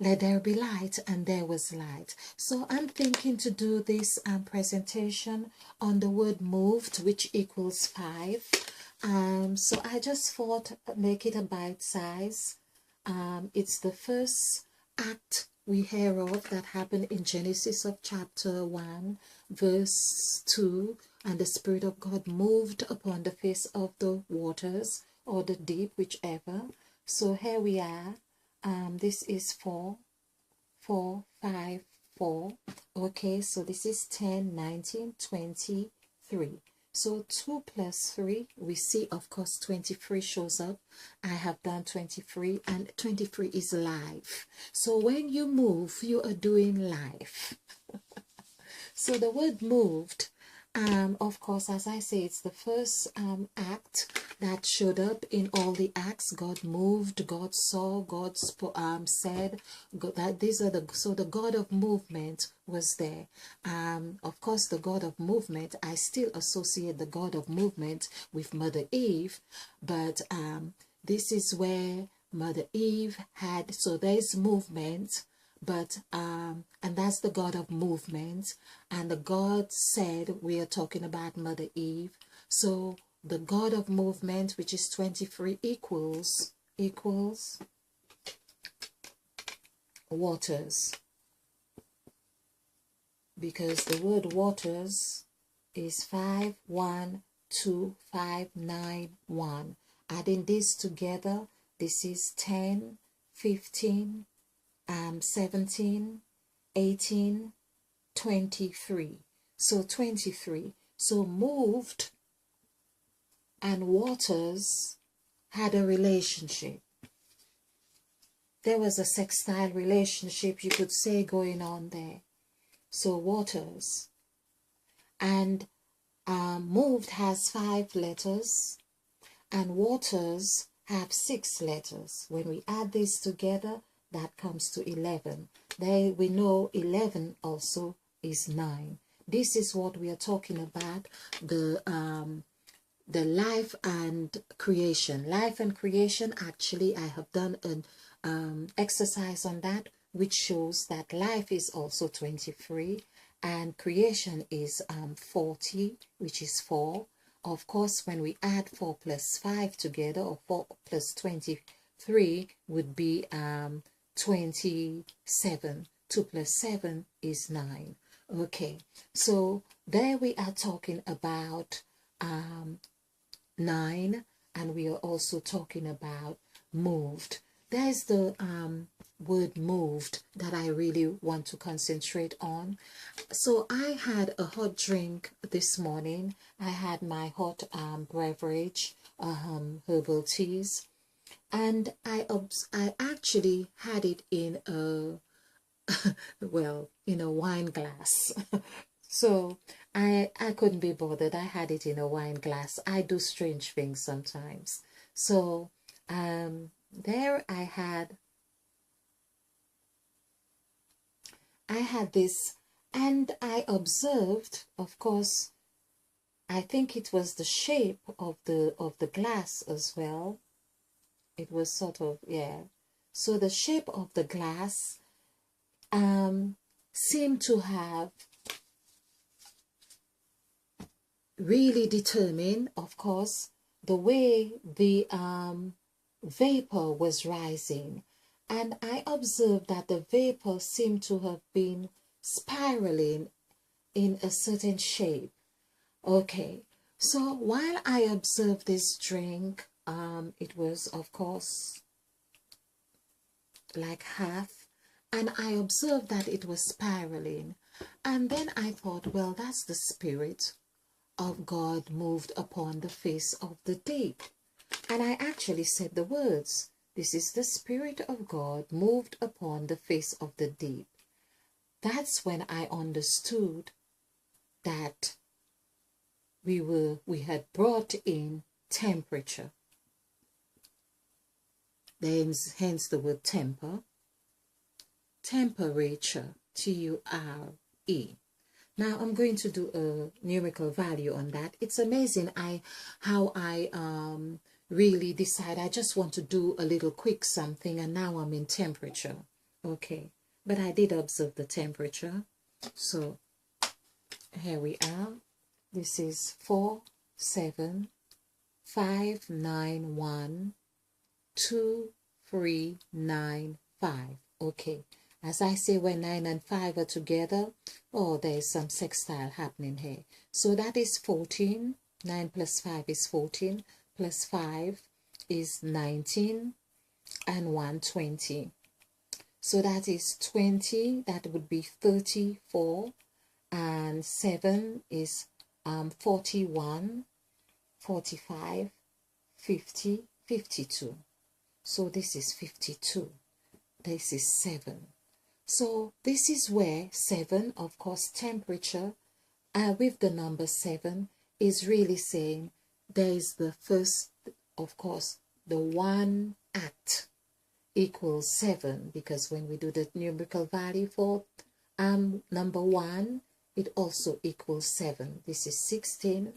let there be light, and there was light. So I'm thinking to do this presentation on the word moved, which equals 5. So I just thought make it a bite size. It's the first act we hear of that happened in Genesis of chapter 1 verse 2, and the Spirit of God moved upon the face of the waters or the deep, whichever. So here we are. This is 4, 4, 5, 4. Okay, so this is 10, 19, 23. So 2 plus 3, we see, of course, 23 shows up. I have done 23, and 23 is life. So when you move, you are doing life. So the word moved, of course, as I say, it's the first act that showed up in all the acts. God moved, God saw, God said, God, that these are the God of movement was there. Of course, the God of movement, I still associate the God of movement with Mother Eve, but this is where Mother Eve had, so there's movement, but and that's the God of movement, and the God said, we are talking about Mother Eve. So the God of movement, which is 23, equals waters, because the word waters is 5, 1, 2, 5, 9, 1. Adding this together, this is 10, 15, 17, 18, 23. So 23. So moved and waters had a relationship. There was a sextile relationship, you could say, going on there. So waters. And moved has 5 letters, and waters have 6 letters. When we add this together, that comes to 11. There we know 11 also is 9. This is what we are talking about, the life and creation. Life and creation, actually, I have done an exercise on that, which shows that life is also 23, and creation is 40, which is 4. Of course, when we add 4 plus 5 together, or 4 plus 23 would be 27. 2 plus 7 is 9. Okay, so there we are talking about 9, and we are also talking about moved. There's the word moved that I really want to concentrate on. So I had a hot drink this morning. I had my hot beverage, herbal teas, and I actually had it in a well, in a wine glass. So I couldn't be bothered. I had it in a wine glass. I do strange things sometimes. So there I had this, and I observed, of course, I think it was the shape of the glass as well. It was sort of, yeah. So the shape of the glass seemed to have really determined, of course, the way the vapor was rising. And I observed that the vapor seemed to have been spiraling in a certain shape. Okay, so while I observed this drink, it was, of course, like half, and I observed that it was spiraling. And then I thought, well, that's the Spirit of God moved upon the face of the deep. And I actually said the words, this is the Spirit of God moved upon the face of the deep. That's when I understood that we had brought in temperature. Hence the word temperature, T-U-R-E. Now I'm going to do a numerical value on that. It's amazing how I really decide I just want to do a little quick something, and now I'm in temperature. Okay, but I did observe the temperature. So here we are. This is 4, 7, 5, 9, 1, 2, 3, 9, 5. Okay, as I say, when 9 and 5 are together, oh, there's some sextile happening here. So that is 14. 9 plus 5 is 14, plus 5 is 19, and 1, 20. So that is 20, that would be 34, and 7 is 41, 45, 50, 52. So this is 52. This is 7. So this is where 7, of course, temperature, with the number 7, is really saying there is the first, of course, the one act equals 7, because when we do the numerical value for number 1, it also equals 7. This is 16.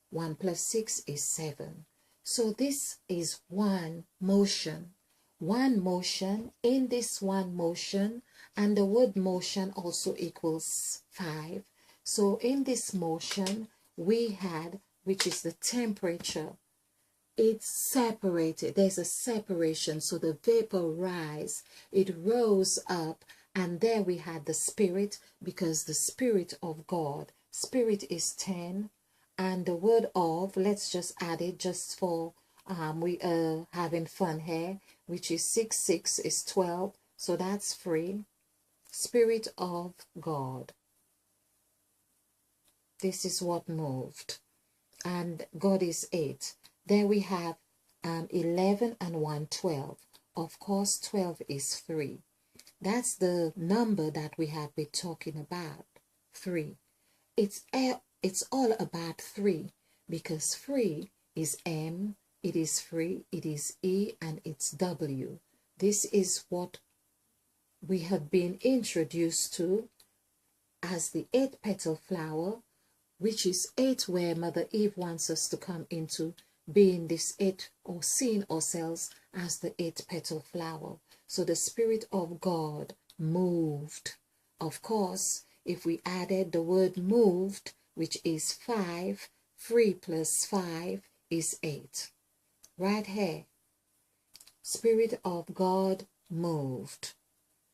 1 plus 6 is 7. So this is one motion. One motion. In this one motion, and the word motion also equals 5. So in this motion, we had, which is the temperature, it's separated. There's a separation. So the vapor rise, it rose up, and there we had the spirit, because the spirit of God, spirit is 10, and the word of, let's just add it just for we are having fun here, which is 6, 6 is 12, so that's free. Spirit of God. This is what moved, and God is 8. There we have 11 and 1, 12. Of course, 12 is 3. That's the number that we have been talking about, 3. It's all about 3, because 3 is M, it is free, it is E, and it's W. This is what we have been introduced to as the 8-petal flower, which is 8, where Mother Eve wants us to come into being this 8, or seeing ourselves as the 8-petal flower. So the Spirit of God moved. Of course, if we added the word moved, which is 5, 3 plus 5 is 8. Right here, Spirit of God moved.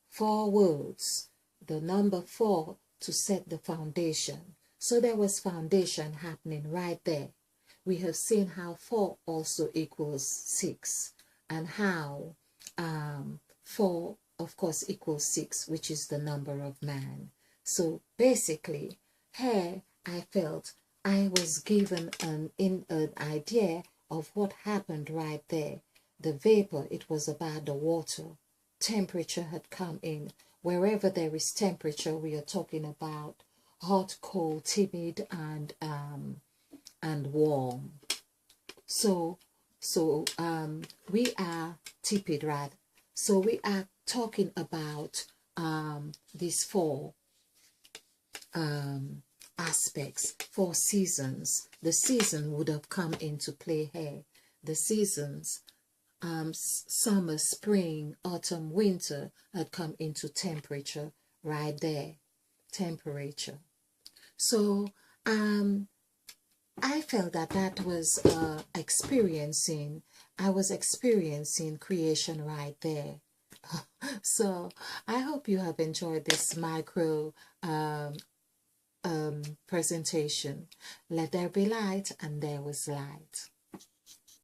4 words, the number 4 to set the foundation. So there was foundation happening right there. We have seen how 4 also equals 6, and how 4, of course, equals 6, which is the number of man. So basically, here I felt I was given an idea of what happened right there. The vapor, it was about the water. Temperature had come in. Wherever there is temperature, we are talking about hot, cold, timid, and warm. So we are tepid, right? So we are talking about these 4 aspects, 4 seasons. The season would have come into play here. The seasons, summer, spring, autumn, winter, had come into temperature right there. Temperature. So I felt that was I was experiencing creation right there. So I hope you have enjoyed this micro presentation. Let there be light, and there was light.